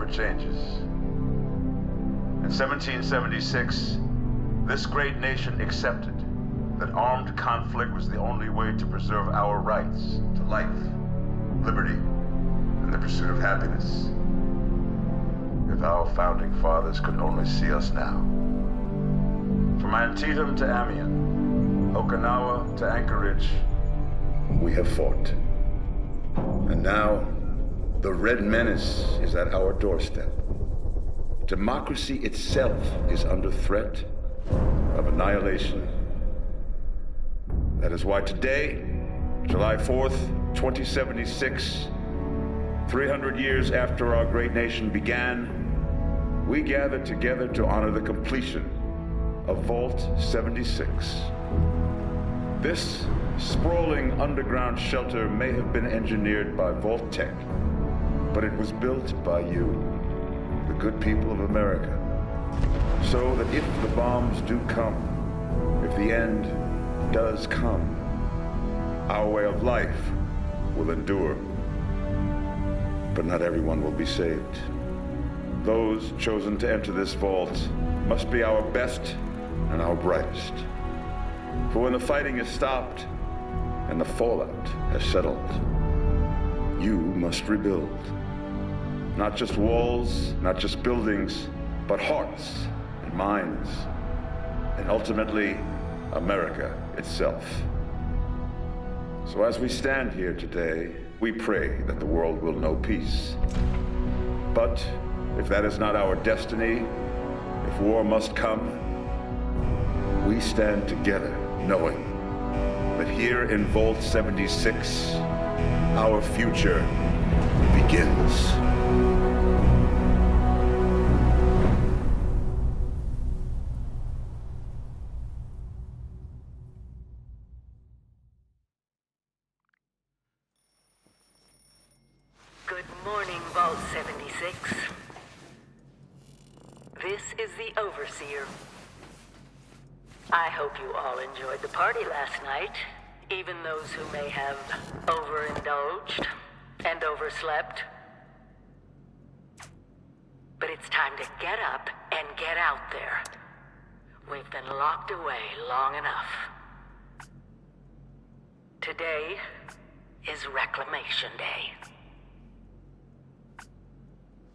for changes. In 1776, this great nation accepted that armed conflict was the only way to preserve our rights to life, liberty, and the pursuit of happiness. If our founding fathers could only see us now. From Antietam to Amiens, Okinawa to Anchorage, we have fought. And now, the Red Menace is at our doorstep. Democracy itself is under threat of annihilation. That is why today, July 4th, 2076, 300 years after our great nation began, we gather together to honor the completion of Vault 76. This sprawling underground shelter may have been engineered by Vault-Tec, but it was built by you, the good people of America, so that if the bombs do come, if the end does come, our way of life will endure. But not everyone will be saved. Those chosen to enter this vault must be our best and our brightest. For when the fighting is stopped and the fallout has settled, you must rebuild. Not just walls, not just buildings, but hearts and minds, and ultimately, America itself. So as we stand here today, we pray that the world will know peace. But if that is not our destiny, if war must come, we stand together knowing that here in Vault 76, our future begins. Good morning, Vault 76. This is the Overseer. I hope you all enjoyed the party last night, even those who may have overindulged and overslept. But it's time to get up and get out there. We've been locked away long enough. Today is Reclamation Day.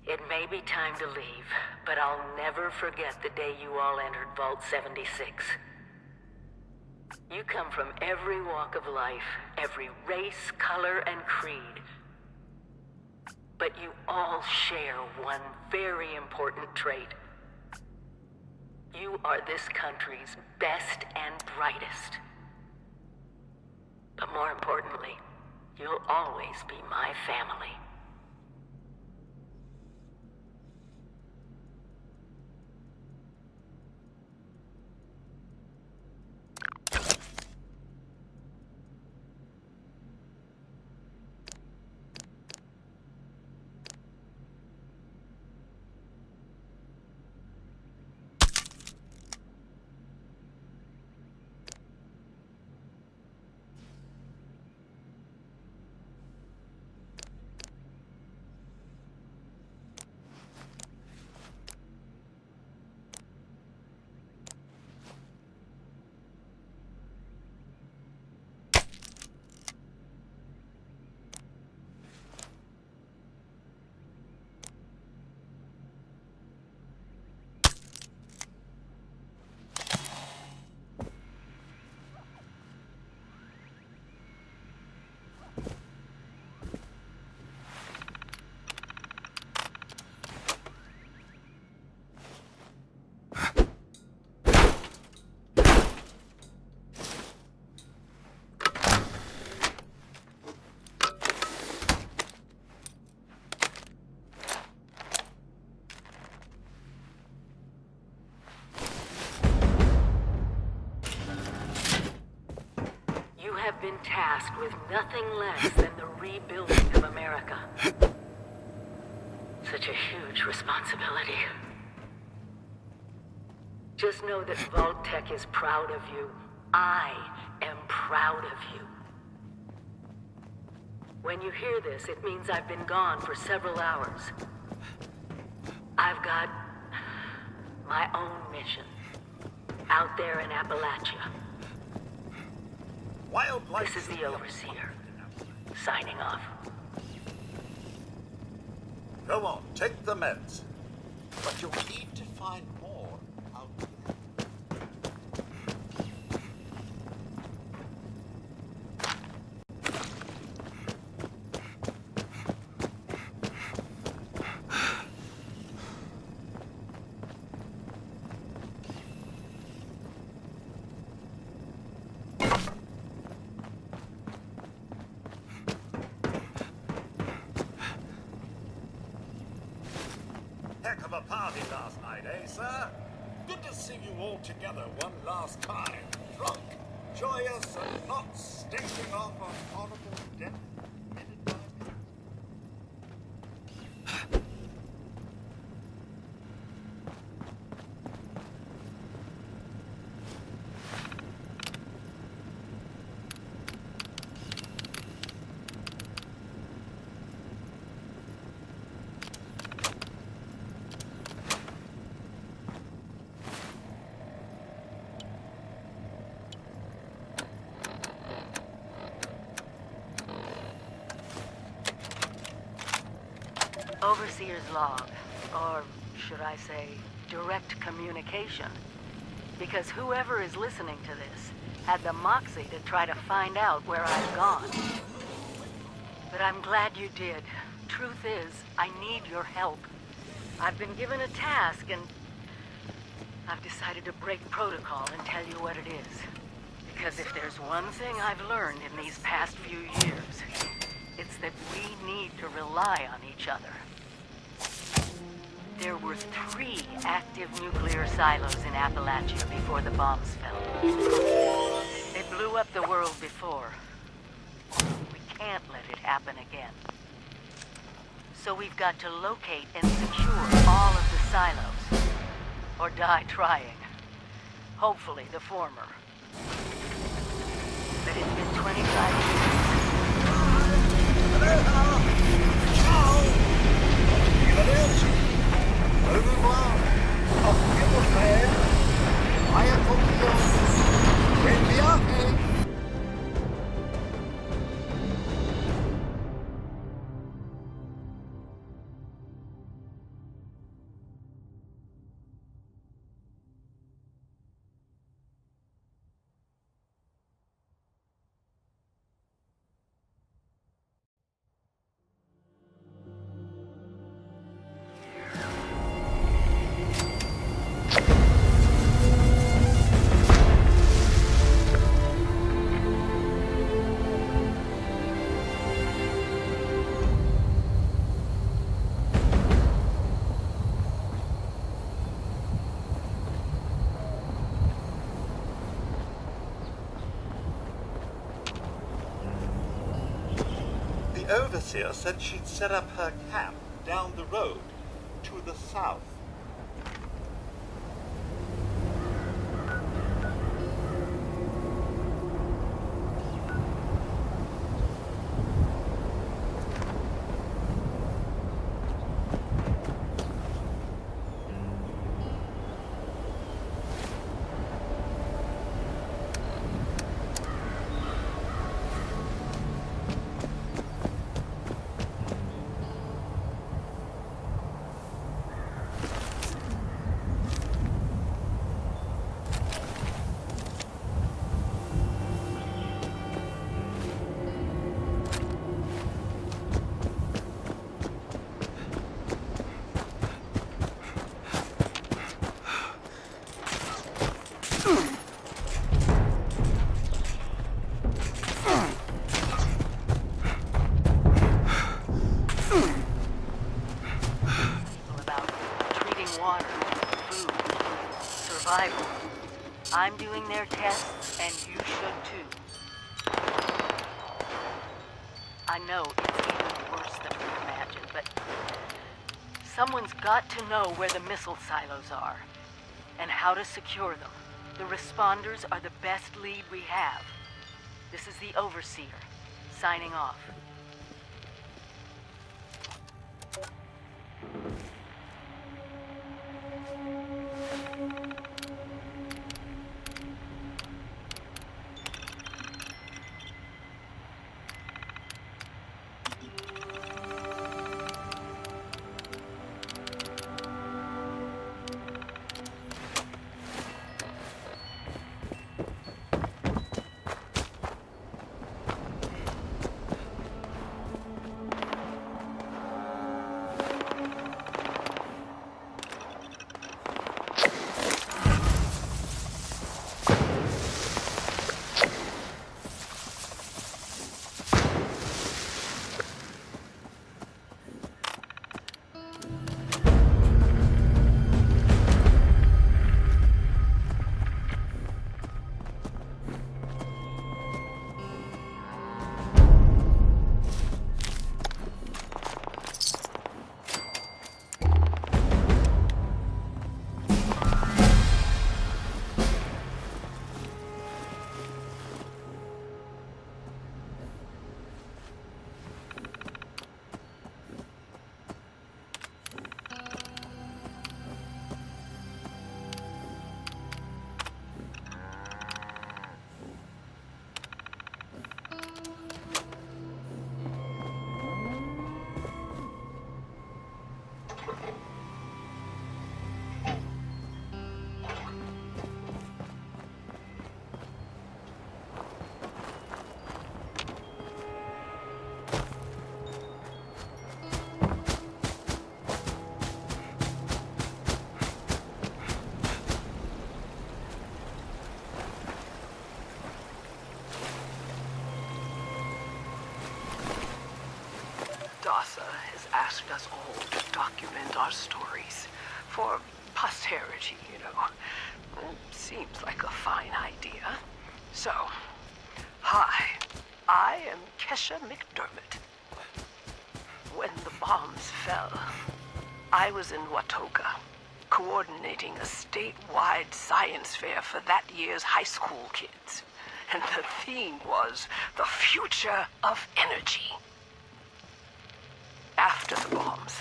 It may be time to leave, but I'll never forget the day you all entered Vault 76. You come from every walk of life, every race, color, and creed. But you all share one very important trait. You are this country's best and brightest. But more importantly, you'll always be my family. Have been tasked with nothing less than the rebuilding of America. Such a huge responsibility. Just know that Vault-Tec is proud of you. I am proud of you. When you hear this, it means I've been gone for several hours. My own mission. Out there in Appalachia. Wildlife. This is the Overseer. Signing off. Go on, take the meds. But you'll need to find more out there. Heck of a party last night, eh, sir? Good to see you all together one last time. Drunk, joyous, and not stinking off on horrible death. Headed by me. Overseer's log, or should I say, direct communication. Because whoever is listening to this had the moxie to try to find out where I've gone. But I'm glad you did. Truth is, I need your help. I've been given a task and I've decided to break protocol and tell you what it is. Because if there's one thing I've learned in these past few years, it's that we need to rely on each other. There were 3 active nuclear silos in Appalachia before the bombs fell. They blew up the world before. We can't let it happen again. So we've got to locate and secure all of the silos. Or die trying. Hopefully the former. But it's been 25 years. Au revoir. Auf Wiedersehen. Euer Kumpel. Buen viaje. The Overseer said she'd set up her camp down the road to the south. Survival. I'm doing their tests, and you should too. I know it's even worse than we imagined, but someone's got to know where the missile silos are, and how to secure them. The responders are the best lead we have. This is the Overseer, signing off. stories. For posterity, you know. Seems like a fine idea. So, hi, I am Kesha McDermott. When the bombs fell, I was in Watoga, coordinating a statewide science fair for that year's high school kids. And the theme was the future of energy. After the bombs,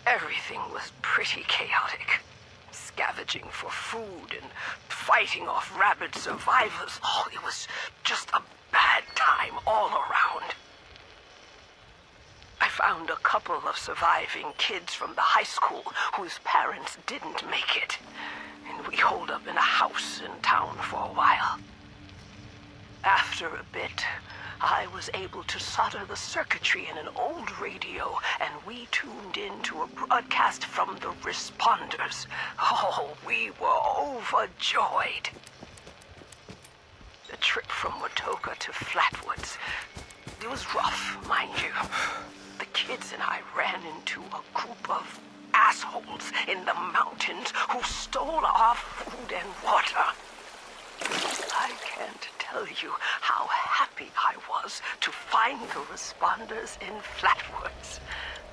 everything was pretty chaotic. Scavenging for food and fighting off rabid survivors. Oh, it was just a bad time all around. I found a couple of surviving kids from the high school whose parents didn't make it. And we holed up in a house in town for a while. After a bit, I was able to solder the circuitry in an old radio, and we tuned in to a broadcast from the responders. Oh, we were overjoyed. The trip from Watoga to Flatwoods, it was rough, mind you. The kids and I ran into a group of assholes in the mountains who stole our food and water. I can't tell you how happy I was to find the responders in Flatwoods.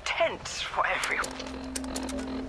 Tents for everyone.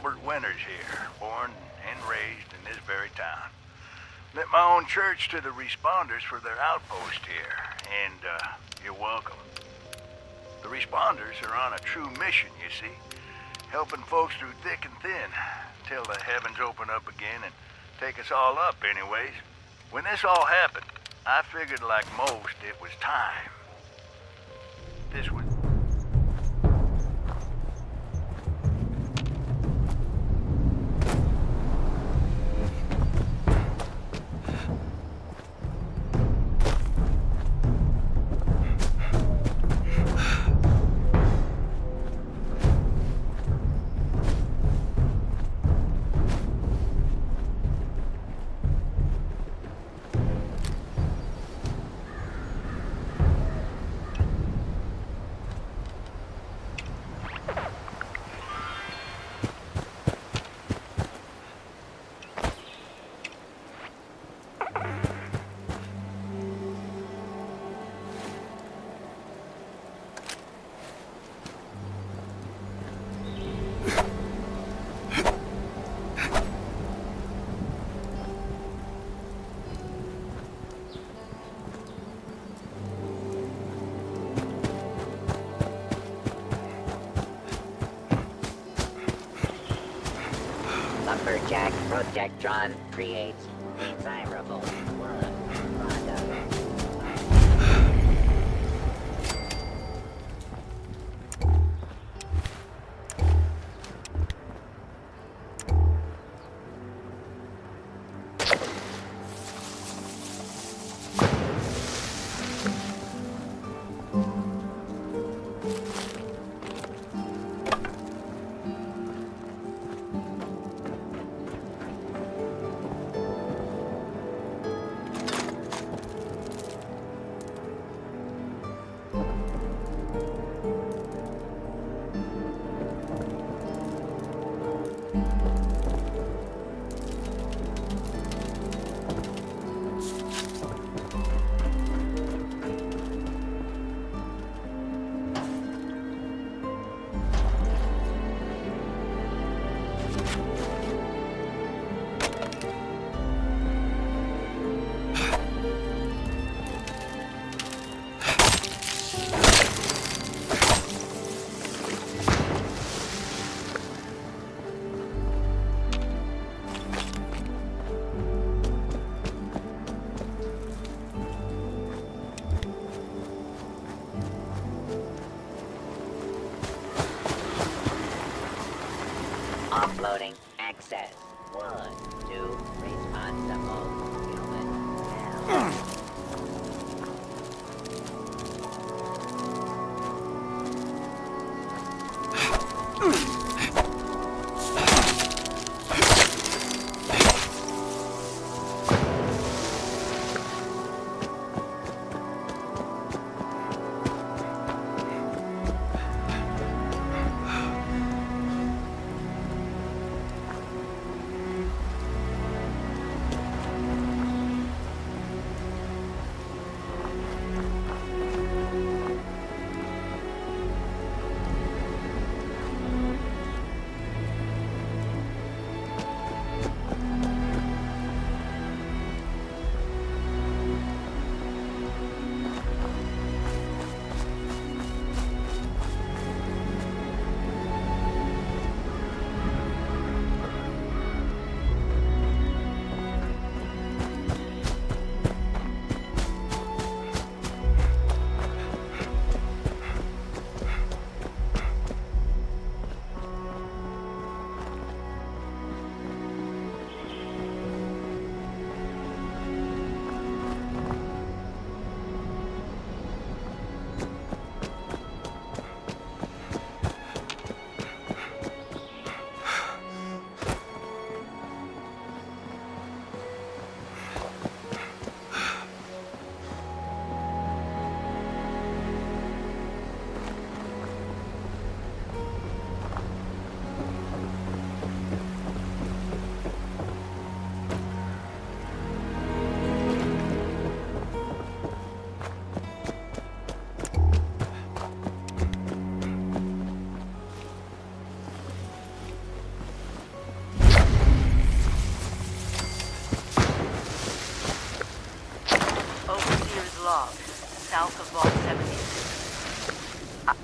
Albert Winters here, born and raised in this very town. Lent my own church to the responders for their outpost here, and you're welcome. The responders are on a true mission, you see, helping folks through thick and thin, till the heavens open up again and take us all up anyways. When this all happened, I figured like most it was time. This was... Lumberjack Protectron creates desirable wood products. Offloading excess wood to responsible human health.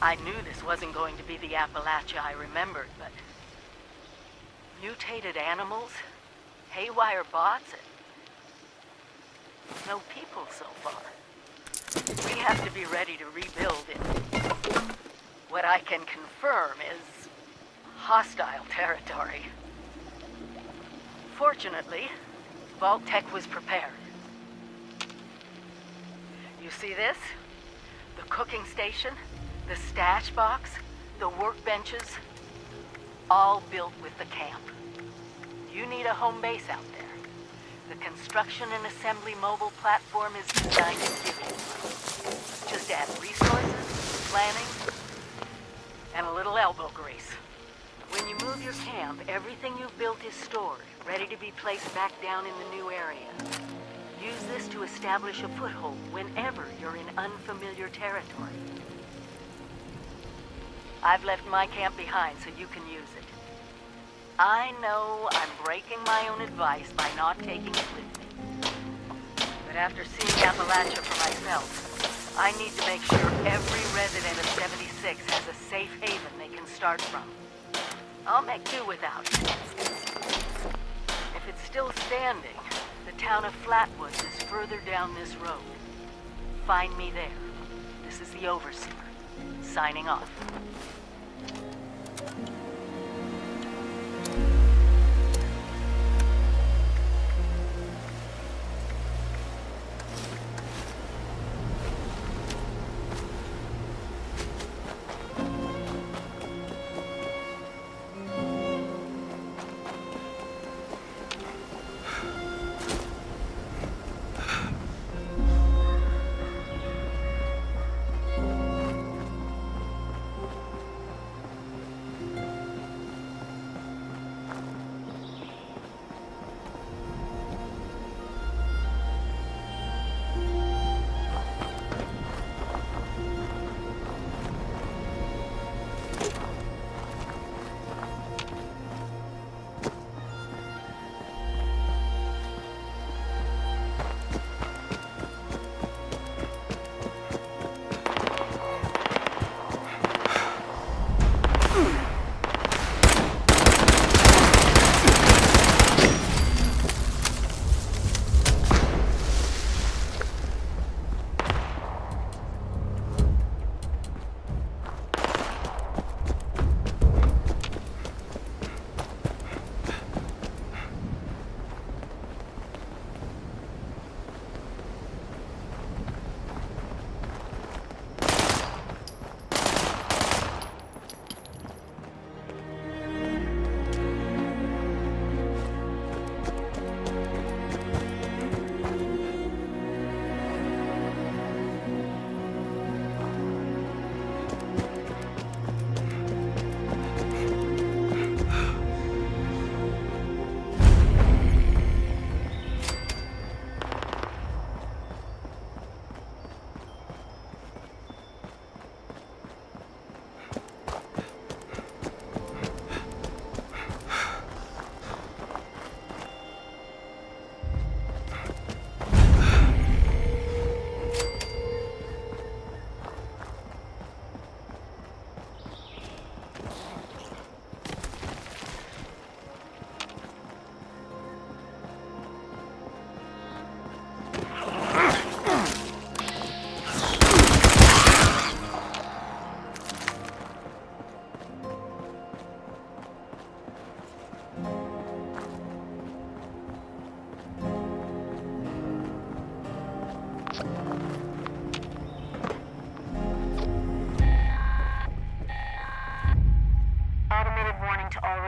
I knew this wasn't going to be the Appalachia I remembered, but... mutated animals, haywire bots, and... no people so far. We have to be ready to rebuild it. What I can confirm is hostile territory. Fortunately, Vault-Tec was prepared. You see this? The cooking station, the stash box, the workbenches, all built with the camp. You need a home base out there. The construction and assembly mobile platform is designed to give you one. Just add resources, planning, and a little elbow grease. When you move your camp, everything you've built is stored, ready to be placed back down in the new area. Use this to establish a foothold whenever you're in unfamiliar territory. I've left my camp behind so you can use it. I know I'm breaking my own advice by not taking it with me. But after seeing Appalachia for myself, I need to make sure every resident of 76 has a safe haven they can start from. I'll make do without it. If it's still standing, the town of Flatwoods is further down this road. Find me there. This is the Overseer, signing off.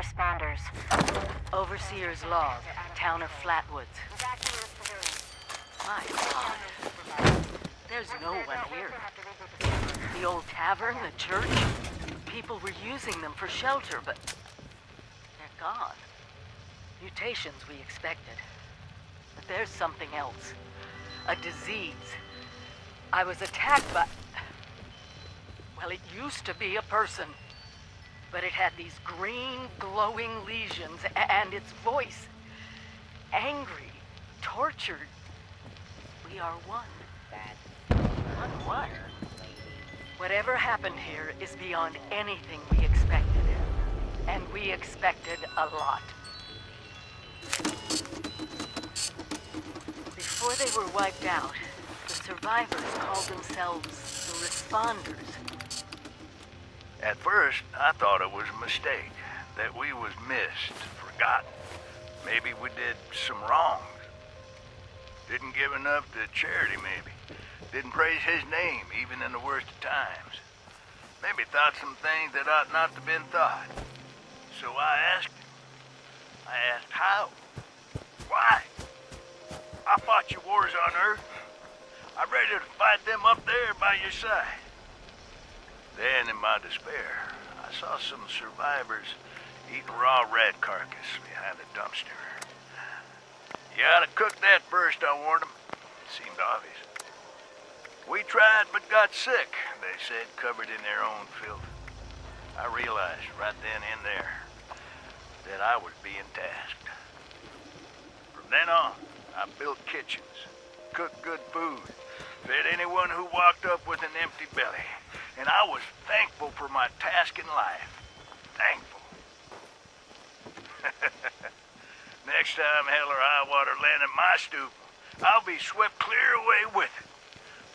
Responders. Overseer's log, town of Flatwoods. My God. There's no one here. The old tavern, the church. People were using them for shelter, but they're gone. Mutations we expected. But there's something else. A disease. I was attacked by... well, it used to be a person. But it had these green, glowing lesions, and its voice. Angry, tortured. We are one. That's One what? lady. Whatever happened here is beyond anything we expected. And we expected a lot. Before they were wiped out, the survivors called themselves the Responders. At first, I thought it was a mistake, that we was missed, forgotten. Maybe we did some wrongs. Didn't give enough to charity, maybe. Didn't praise his name, even in the worst of times. Maybe thought some things that ought not to have been thought. So I asked him. I asked how? Why? I fought your wars on Earth. I'm ready to fight them up there by your side. Then, in my despair, I saw some survivors eating raw rat carcass behind a dumpster. You ought to cook that first, I warned them. It seemed obvious. We tried but got sick, they said, covered in their own filth. I realized right then and there that I was being tasked. From then on, I built kitchens, cooked good food, fed anyone who walked up with an empty belly. And I was thankful for my task in life. Thankful. Next time hell or high water land at my stoop, I'll be swept clear away with it.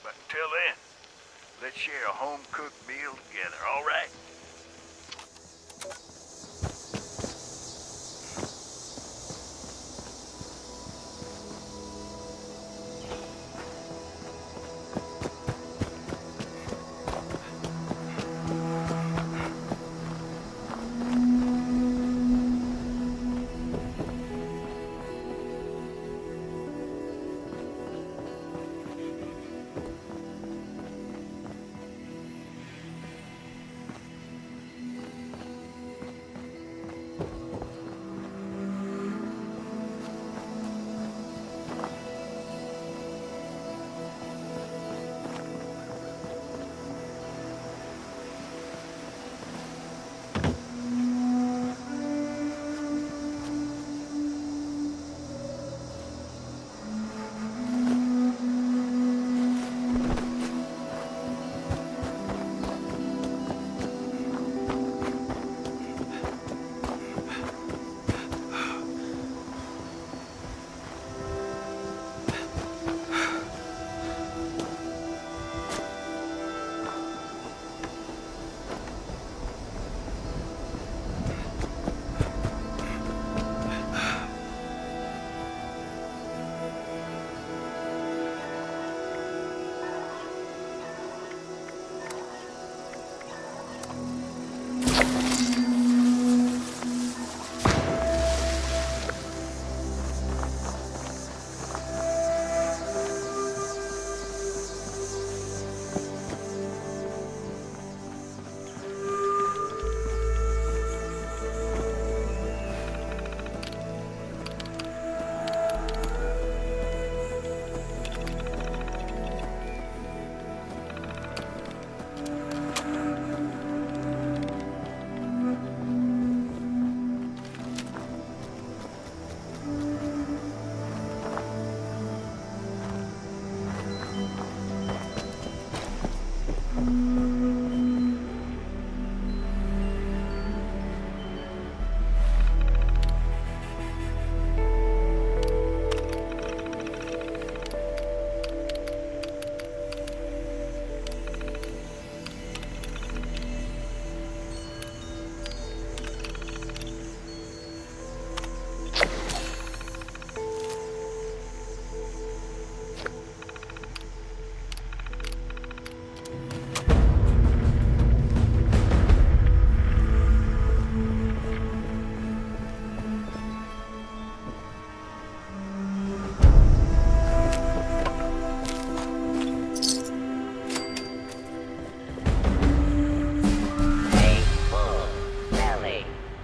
But until then, let's share a home-cooked meal together, all right?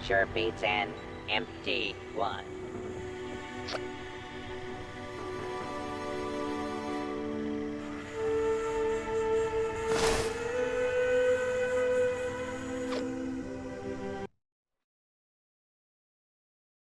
Sure beats an empty one.